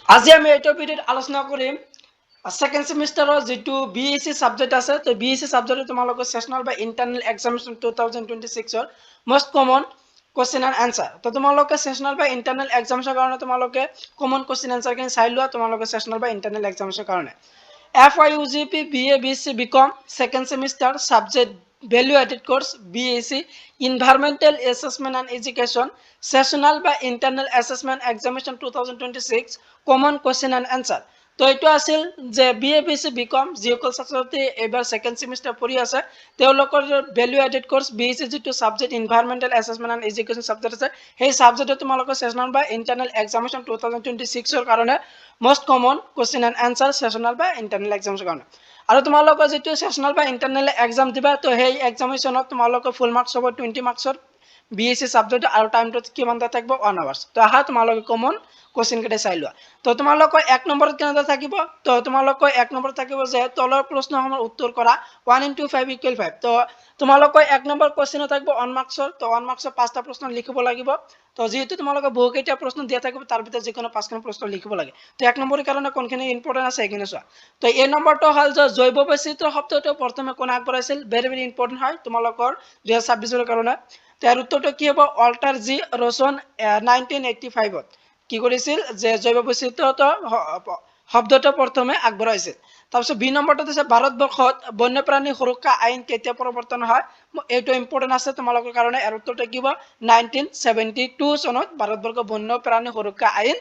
আজি আমি এইটো ভিডিঅ'ত আলোচনা কৰিম সেকেন্ড সেমিস্টাৰৰ যেটো বিএসসি সাবজেক্ট আছে তো বিএসসি সাবজেক্টত তোমালোকৰ সেশনাল বা ইন্টাৰনাল এক্সামিনেশন 2026 ৰ most common question and answer তো তোমালোকে সেশনাল বা ইন্টাৰনাল এক্সামিনেশনৰ কাৰণে তোমালোকে কমন কোশ্চেন আনসাৰ খিনি চাই লোৱা তোমালোকে সেশনাল বা ইন্টাৰনাল এক্সামিনেশনৰ কাৰণে FYUGP BA BC BCom second semester subject value added course BAC environmental assessment and education sessional by internal assessment examination 2026 common question and answer তো এইটো আছিল যে BA BC BCom যিসকল ছাত্ৰছাত্ৰী এবাৰ সেকেন্ড সেমিস্টাৰ পঢ়ি আছে তেওঁলোকৰ ভ্যালু এডেড কোৰ্স BAC যেটো subject environmental assessment and education subject আছে সেই সাবজেক্টত তোমালোকৰ সেশনাল বা ইন্টাৰনাল এক্সামিনেশন 2026 ৰ কাৰণে most common question and answer sessional বা ইন্টাৰনাল এক্সামিনেশনৰ কাৰণে আৰু তোমালোকৰ যেটো সেশনাল বা ইন্টাৰনাল এক্সাম দিবা তো সেই এক্সামিনেশনত তোমালোকৰ ফুল মাৰ্কস হ'ব 20 মাৰ্কসৰ BAC সাবজেক্ট আৰু টাইমটো কিমানটা থাকিব 1 আৱাৰ্স তো আহা তোমালোকে কমন কোশ্চেন কেইটা চাই লোৱা তো তোমালোকৰ এক নম্বৰত কেনেটা থাকিব তো তোমালোকৰ এক নম্বৰত থাকিব যে তলৰ প্ৰশ্নসমূহৰ উত্তৰ কৰা 1 into 5 equal 5 তো তোমালোকৰ এক নম্বৰ কোশ্চেন থাকিব 1 মাৰ্কসৰ তো 1 মাৰ্কসৰ 5টা প্ৰশ্ন লিখিব লাগিব তো যেহেতু তোমালোকৰ বহুকেইটা প্ৰশ্ন দিয়া থাকিব তাৰ ভিতৰত যিকোনো 5খন প্ৰশ্ন লিখিব লাগে তো এক নম্বৰৰ কাৰণে কোনখিনি ইম্পৰ্টেন্ট আছে এখিনি চোৱা তো এই নম্বৰটো হল যে জৈৱ বৈচিত্ৰ্য শব্দটো প্ৰথমে কোন আগবঢ়াইছিল ভেৰি ভেৰি ইম্পৰ্টেন্ট হয় তোমালোকৰ 2026 ৰ কাৰণে তাৰ উত্তৰটো কি হ'ব অল্টাৰ জি ৰচন 1985 ত কি কৰিছিল যে জৈৱ বৈচিত্ৰ্যটো শব্দটো প্ৰথমে আগবঢ়াইছিল তাৰপিছত বি নম্বৰটো আছে ভাৰতবৰ্ষত বন্যপ্ৰাণী সুৰক্ষা আইন কেতিয়া প্ৰৱৰ্তন হয় এইটো ইম্পৰ্টেন্ট আছে তোমালোকৰ কাৰণে আৰু উত্তৰটো কি হ'ব 1972 চনত ভাৰতবৰ্ষৰ বন্যপ্ৰাণী সুৰক্ষা আইন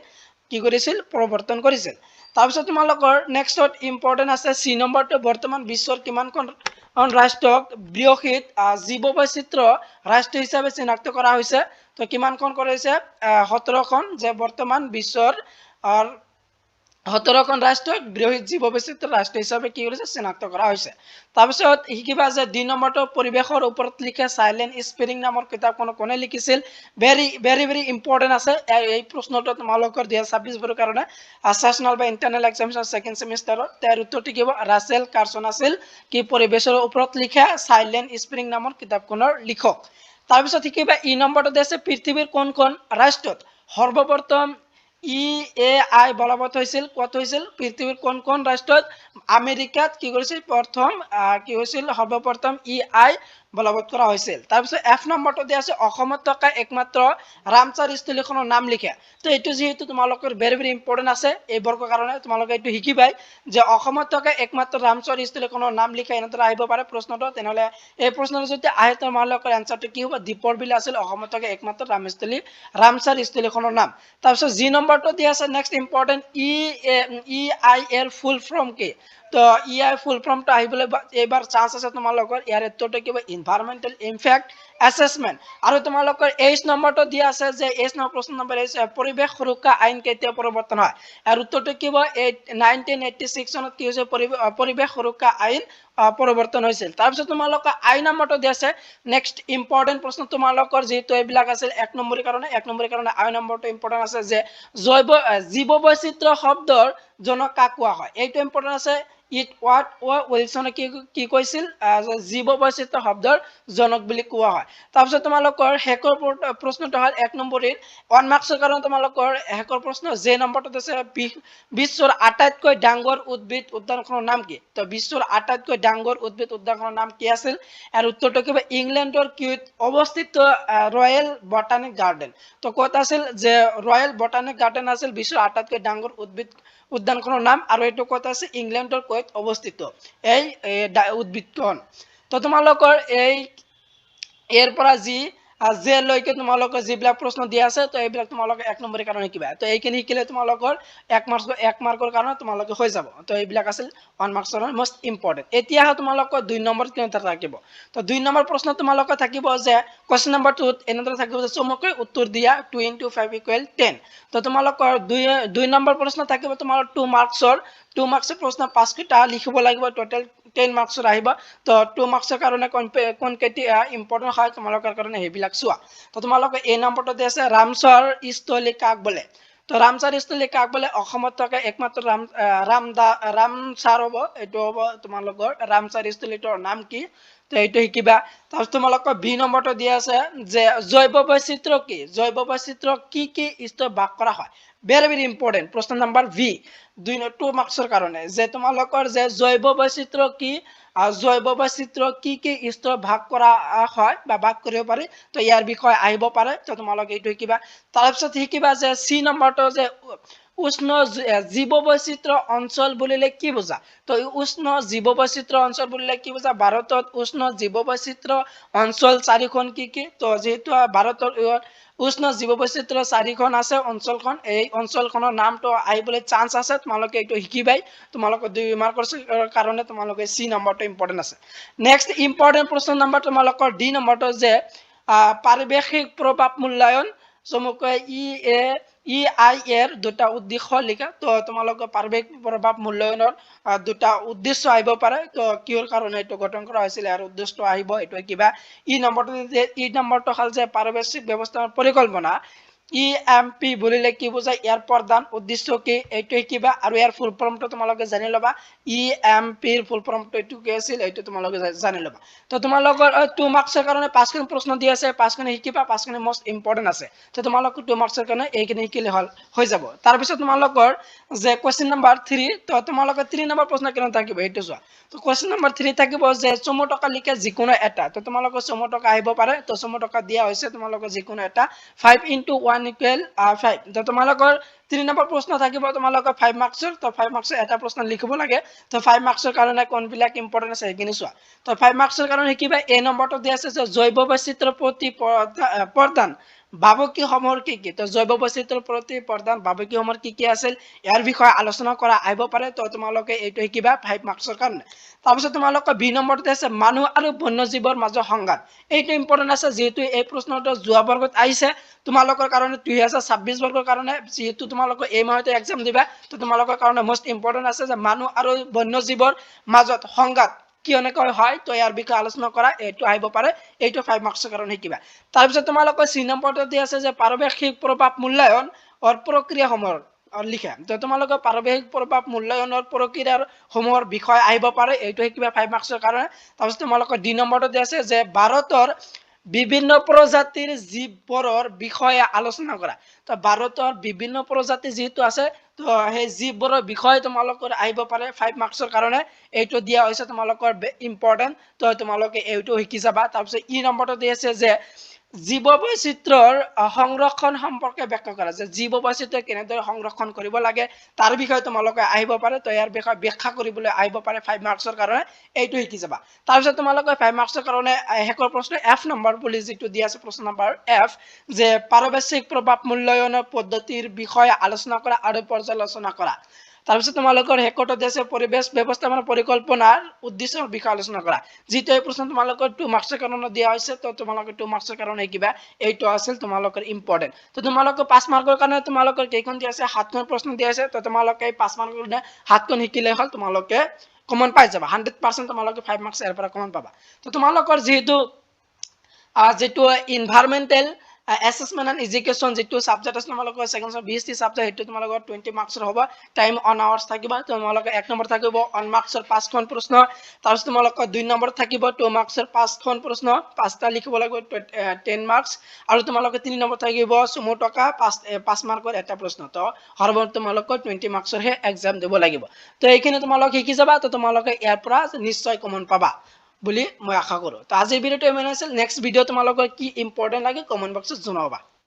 কি কৰিছিল প্ৰৱৰ্তন কৰিছিল তাৰপিছত তোমালোকৰ নেক্সটত ইম্পৰ্টেন্ট আছে সি নম্বৰটো বৰ্তমান বিশ্বৰ কিমানখন ৰাষ্ট্ৰক বৃহৎ জীৱ বৈচিত্ৰ্য ৰাষ্ট্ৰ হিচাপে চিনাক্ত কৰা হৈছে তো কিমানখন কৰিছে 17খন যে বৰ্তমান বিশ্বৰ 17খন ৰাষ্ট্ৰক বৃহৎ জীৱ বৈচিত্ৰ্য ৰাষ্ট্ৰ হিচাপে কি কৰিছে চিনাক্ত কৰা হৈছে তাৰপিছত শিকিবা যে 2 নম্বৰটো পৰিবেশৰ ওপৰত লিখা সাইলেন্ট স্প্ৰিং নামৰ কিতাপখন কোনে লিখিছিল ভেৰি ইম্পৰ্টেন্ট আছে এই প্ৰশ্নটো তোমালোকৰ 2026 বৰৰ কাৰণে সেশনাল বা ইন্টাৰনাল এক্সামিনেশন সেকেন্ড সেমিস্টাৰৰ তাৰ উত্তৰটো কি হ'ব ৰাছেল কাৰ্সন আছিল কি পৰিবেশৰ ওপৰত লিখা সাইলেন্ট স্প্ৰিং নামৰ কিতাপখনৰ লিখক তাৰপিছত শিকিবা ই নম্বৰটো আছে পৃথিৱীৰ কোনখন ৰাষ্ট্ৰত সৰ্বপ্ৰথম EAI বলবৎ হৈছিল কত হৈছিল পৃথিৱীৰ কোন ৰাষ্ট্ৰত আমেৰিকাত কি কৰিছিল প্ৰথম কি হৈছিল সৰ্বপ্ৰথম EAI বলবৎ কৰা হৈছিল তাৰপিছত এফ নম্বৰটো দিয়া আছে অসমত থকা একমাত্ৰ ৰামচাৰ স্থলীখনৰ নাম লিখা তো এইটো যেহেতু তোমালোকৰ ভেৰি ইম্পৰ্টেন্ট আছে এই বৰ্গৰ কাৰণে তোমালোকে এইটো শিকিবাই যে অসমত থকা একমাত্ৰ ৰামচাৰ স্থলীখনৰ নাম লিখা এনেদৰে আহিব পাৰে প্ৰশ্নটো তেনেহলে এই প্ৰশ্নটো যদি আহে তোমালোকৰ এনসাৰটো কি হ'ব দীপৰ বিল আছিল অসমত থকা একমাত্ৰ ৰামচাৰ স্থলীখনৰ নাম তাৰপিছত জি নম্বৰটো দিয়া আছে নেক্সট ইম্পৰ্টেন্ট EAI এৰ ফুল ফৰ্ম কি তো EAI ফুল ফৰ্মটো আহিবলৈ এবাৰ চান্স আছে তোমালোকৰ ইয়াৰ উত্তৰটো কি হ'ব এনভায়ৰনমেন্টাল ইমপ্যাক্ট অ্যাসেসমেন্ট আৰু তোমালোকৰ 23 নম্বৰটো দিয়া আছে যে 23 নম্বৰ প্ৰশ্ন নম্বৰ পৰিবেশ সুৰক্ষা আইন কেতিয়া প্ৰৱৰ্তন হয় আৰু উত্তৰটো কি হ'ব 1986 চনত কি হৈছে পৰিবেশ সুৰক্ষা আইন প্ৰৱৰ্তন হৈছিল তাৰপিছত তোমালোকৰ আই নম্বৰটো দিয়া আছে নেক্সট ইম্পৰ্টেন্ট প্ৰশ্ন তোমালোকৰ যেটো এইবিলাক আছিল এক নম্বৰৰ কাৰণে আই নম্বৰটো ইম্পৰ্টেন্ট আছে যে জীৱ বৈচিত্ৰ্য শব্দৰ জনক কাক কোৱা হয় এইটো ইম্পৰ্টেন্ট আছে ইট ওয়াট উইলসনে কি কৈছিল জীৱ বৈচিত্ৰ্য শব্দৰ জনক বুলি কোৱা হয় তাৰপিছত তোমালোকৰ হেকৰ প্ৰশ্নটো হল এক নম্বৰৰ 1 মাৰ্কছৰ কাৰণে তোমালোকৰ হেকৰ প্ৰশ্ন যে নম্বৰটো আছে বিশ্বৰ আটাইতকৈ ডাঙৰ উদ্ভিদ উদ্যানখনৰ নাম কি তো বিশ্বৰ আটাইতকৈ ডাঙৰ উদ্ভিদ উদ্যানখনৰ নাম কি আছিল আৰু উত্তৰটো কি ইংল্যান্ডৰ কিউত অৱস্থিত ৰয়েল বটানিক গাৰ্ডেন তো কত আছিল যে ৰয়্যাল বটানিক গাৰ্ডেন আছিল বিশ্বৰ আটাইতকৈ ডাঙৰ উদ্ভিদ উদ্যানখনৰ নাম আৰু এইটো কত আছে ইংল্যান্ডৰ কত অৱস্থিত এই উদ্ভিদখন তো তোমালোকৰ এই এৰ পৰা যি যে লৈকে তোমালোকৰ যিবিলাক প্ৰশ্ন দিয়া আছে তো এইবিলাক তোমালোকে এক নম্বৰৰ কাৰণে কিবা তো এইখিনি শিকিলে তোমালোকৰ এক মাৰ্কৰ কাৰণে তোমালোকে হৈ যাব তো এইবিলাক আছিল 1 মাৰ্কছৰ মোস্ট ইম্পৰ্টেন্ট এতিয়া তোমালোকৰ 2 নম্বৰ কেনেটা থাকিব তো 2 নম্বৰ প্ৰশ্ন তোমালোকৰ থাকিব যে কোশ্চেন নম্বৰ 2 এনেদৰে থাকিব যে চমুকৈ উত্তৰ দিয়া 2 into 5 equal 10 তো তোমালোকৰ 2 নম্বৰ প্ৰশ্ন থাকিব তোমাৰ 2 মাৰ্কছৰ প্ৰশ্ন 5 কিটা লিখিব লাগিব টোটাল 10 মাৰ্কছৰ আহিব তো 2 মাৰ্কছৰ কাৰণে কোন কেতিয়া ইম্পৰ্টেন্ট হয় তোমালোকৰ কাৰণে হেবিলাক চোৱা তো তোমালোকে এই নম্বৰটো আছে ৰামচৰ স্থলী কাক বোলে তো ৰামচাৰ স্থলী কাক বোলে অসমত থকা একমাত্ৰ ৰামচাৰ হ'ব এইটো হ'ব তোমালোকৰ ৰামচাৰ স্থলীটোৰ নাম কি তো এইটো শিকিবা তাৰপিছত তোমালোকৰ বি নম্বৰটো দিয়া আছে যে জৈৱ বৈচিত্ৰ্য কি স্তৰত বাস কৰা হয় ভেৰি ইম্পৰ্টেণ্ট প্ৰশ্ন নম্বৰ ভি 2 মাৰ্কছৰ কাৰণে যে তোমালোকৰ যে জৈৱ বৈচিত্ৰ্য কি জৈৱ বৈচিত্ৰ্য কি স্তৰ ভাগ কৰা হয় বা ভাগ কৰিব পাৰি তো ইয়াৰ বিষয়ে আহিব পাৰে তো তোমালোকে এইটো শিকিবা তাৰ পিছত শিকিবা যে সি নম্বৰটো যে উষ্ণ জীৱ বৈচিত্ৰ্য অঞ্চল বুলিলে কি বুজা তো উষ্ণ জীৱ বৈচিত্ৰ্য অঞ্চল বুলিলে কি বুজা ভাৰতত উষ্ণ জীৱ বৈচিত্ৰ্য অঞ্চল 4খন কি তো যেহেতু ভাৰতৰ উষ্ণ জীৱ বৈচিত্ৰ্য 4খন আছে অঞ্চলখন এই অঞ্চলখনৰ নামটো আহিবলৈ চান্স আছে তোমালোকে এইটো শিকিবাই তোমালোকে 2 মাৰ্কৰ কাৰণে তোমালোকে সি নম্বৰটো ইম্পৰ্টেন্ট আছে নেক্সট ইম্পৰ্টেন্ট প্ৰশ্ন নম্বৰ তোমালোকৰ ডি নম্বৰটো যে পাৰিৱেশিক প্ৰভাৱ মূল্যায়ন চমুকৈ আই এৰ দুটা উদ্দেশ্য লিখা তো তোমালোকৰ পাৰিৱেশিক প্ৰভাৱ মূল্যায়নৰ দুটা উদ্দেশ্য আহিব পাৰে তো কিহৰ কাৰণে এইটো গঠন কৰা হৈছিল আৰু উদ্দেশ্য আহিব এইটো কিবা ই নম্বৰটো হ'ল যে পাৰিৱেশিক ব্যৱস্থাপনা পৰিকল্পনা EMP বুলিলে কি বুজায় ইয়াৰ প্ৰধান উদ্দেশ্য কি এইটো কিবা আৰু ইয়াৰ ফুল ফৰ্মটো তোমালোকে জানি লবা EMP ৰ ফুল ফৰ্মটো এইটো কি আছিল এইটো তোমালোকে জানি লবা তো তোমালোকৰ 2 মাৰ্কছৰ কাৰণে 5খন প্ৰশ্ন দি আছে 5খন শিকিবা 5খন মোষ্ট ইম্পৰ্টেন্ট আছে তো তোমালোকৰ 2 মাৰ্কছৰ কাৰণে এইখিনি শিকিলে হল হৈ যাব তাৰ পিছত তোমালোকৰ যে কোৱেশ্চন নম্বৰ 3 তো তোমালোকৰ 3 নম্বৰ প্ৰশ্ন কেনে থাকিব এইটো চোৱা তো কোৱেশ্চন নম্বৰ 3 থাকিব যে চমুটকা লিখে যিকোনো এটা তো তোমালোকৰ চমুটকা আহিব পাৰে তো চমুটকা দিয়া হৈছে তোমালোকৰ যিকোনো এটা 5 * 1 = 5 তো তোমালোকৰ 3 নম্বৰ প্ৰশ্ন থাকিব তোমালোকৰ 5 মাৰ্কছৰ তো 5 মাৰ্কছৰ এটা প্ৰশ্ন লিখিব লাগে তো 5 মাৰ্কছৰ কাৰণে কোনবিলাক ইম্পৰ্টেন্ট আছে এইখিনি চোৱা তো 5 মাৰ্কছৰ কাৰণে কিবা এ নম্বৰটো দিয়া আছে যে জৈৱ বৈচিত্ৰ্য প্ৰতি প্ৰদান ভাবুকি সমূহৰ কি তো জৈৱ বৈচিত্ৰ্যৰ প্ৰতি প্ৰদান ভাবুকি সমূহৰ কি আছিল ইয়াৰ বিষয়ে আলোচনা কৰা আহিব পাৰে তো তোমালোকে এইটো শিকিবা 5 মাৰ্কছৰ কাৰণে তাৰপিছত তোমালোকৰ বি নম্বৰটো আছে মানুহ আৰু বন্যজীৱৰ মাজৰ সংঘাত এইটো ইম্পৰ্টেন্ট আছে যেহেতু এই প্ৰশ্নটো যোৱা বৰ্গত আহিছে তোমালোকৰ কাৰণে 2026 বৰ্গৰ কাৰণে যেহেতু তোমালোকে এই মাহতে এক্সাম দিবা তো তোমালোকৰ কাৰণে মোষ্ট ইম্পৰ্টেন্ট আছে যে মানুহ আৰু বন্যজীৱৰ মাজত সংঘাত কিয়নেকৈ হয় তো ইয়াৰ বিষয়ে আলোচনা কৰা এইটো আহিব পাৰে এইটো 5 মাৰ্কছৰ কাৰণে শিকিবা তাৰপিছত তোমালোকৰ সি নম্বৰটো দি আছে যে পাৰিৱেশিক প্ৰভাৱ মূল্যায়ন প্ৰক্ৰিয়া সমূহৰ লিখা তো তোমালোকৰ পাৰিৱেশিক প্ৰভাৱ মূল্যায়নৰ প্ৰক্ৰিয়াৰ সমূহৰ বিষয় আহিব পাৰে এইটো কিবা 5 মাৰ্কছৰ কাৰণে তাৰপিছত তোমালোকৰ ডি নম্বৰটো দি আছে যে ভাৰতৰ বিভিন্ন প্ৰজাতিৰ জীৱবোৰৰ বিষয়ে আলোচনা কৰা তো ভাৰতৰ বিভিন্ন প্ৰজাতি যেহেতু আছে তো সেই জীৱবোৰৰ বিষয়ে তোমালোকৰ আহিব পাৰে 5 মাৰ্কছৰ কাৰণে এইটো দিয়া হৈছে তোমালোকৰ ইম্পৰ্টেন্ট তো তোমালোকে এইটো শিকি যাবা তাৰপিছত ই নম্বৰটো দি আছে যে জীৱ বৈচিত্ৰ্যৰ সংৰক্ষণ সম্পৰ্কে ব্যাখ্যা কৰা যে জীৱ বৈচিত্ৰ্য কেনেদৰে সংৰক্ষণ কৰিব লাগে তাৰ বিষয়ে তোমালোকে আহিব পাৰে তো ইয়াৰ বিষয়ে ব্যাখ্যা কৰিবলৈ আহিব পাৰে 5 মাৰ্কছৰ কাৰণে এইটো শিকি যাবা তাৰপিছত তোমালোকে 5 মাৰ্কছৰ কাৰণে হেকৰ প্ৰশ্ন এফ নম্বৰ বুলি যেটো দিয়া আছে প্ৰশ্ন নম্বৰ এফ যে পাৰিৱেশিক প্ৰভাৱ মূল্যায়নৰ পদ্ধতিৰ বিষয়ে আলোচনা কৰা আৰু পৰ্যালোচনা কৰা তাৰপিছত তোমালোকৰ হেকটো দিছে পৰিবেশ ব্যৱস্থাপনা পৰিকল্পনাৰ উদ্দেশ্যৰ বিষয়ে আলোচনা কৰা যেটো এই প্ৰশ্ন তোমালোকৰ 2 মাৰ্কছৰ কাৰণে দিয়া হৈছে তো তোমালোকে 2 মাৰ্কছৰ কাৰণে কিবা এইটো আছিল তোমালোকৰ ইম্পৰ্টেন্ট তো তোমালোকৰ 5 মাৰ্কৰ কাৰণে তোমালোকৰ কেইখন দিয়া আছে 7খন প্ৰশ্ন দিয়া আছে তো তোমালোকে 5 মাৰ্কৰ কাৰণে 7খন শিকিলে হল তোমালোকে কমন পাই যাবা 100% তোমালোকে 5 মাৰ্কছ এৰ পৰা কমন পাবা তো তোমালোকৰ যেটো এনভায়ৰনমেন্টাল assessment and education যেটো সাবজেক্ট আছে তোমালোকৰ সেকেন্ড 20 টি সাবজেক্ট হেতু তোমালোকৰ 20 মাৰ্কছৰ হ'ব টাইম অন আৱাৰ্স থাকিবা তোমালোকৰ 1 নম্বৰ থাকিব অন মাৰ্কছৰ 5খন প্ৰশ্ন তাৰপিছত তোমালোকৰ 2 নম্বৰ থাকিব 2 মাৰ্কছৰ 5খন প্ৰশ্ন 5টা লিখিব লাগিব 10 মাৰ্কছ আৰু তোমালোকৰ 3 নম্বৰ থাকিব সুমো টকা 5 মাৰ্কৰ এটা প্ৰশ্ন তো হৰবৰ তোমালোকৰ 20 মাৰ্কছৰ হে এক্সাম দিব লাগিব তো এইখিনি তোমালোক শিকি যাবা তো তোমালোকে ইয়াৰ পৰা নিশ্চয় কমন পাবা বুলি মই আশা কৰো তো আজিৰ ভিডিওটো ইমানেই আছিল নেক্সট ভিডিও তোমালোকৰ কি ইম্পৰ্টেন্ট লাগে কমেন্ট বক্সত জনাবা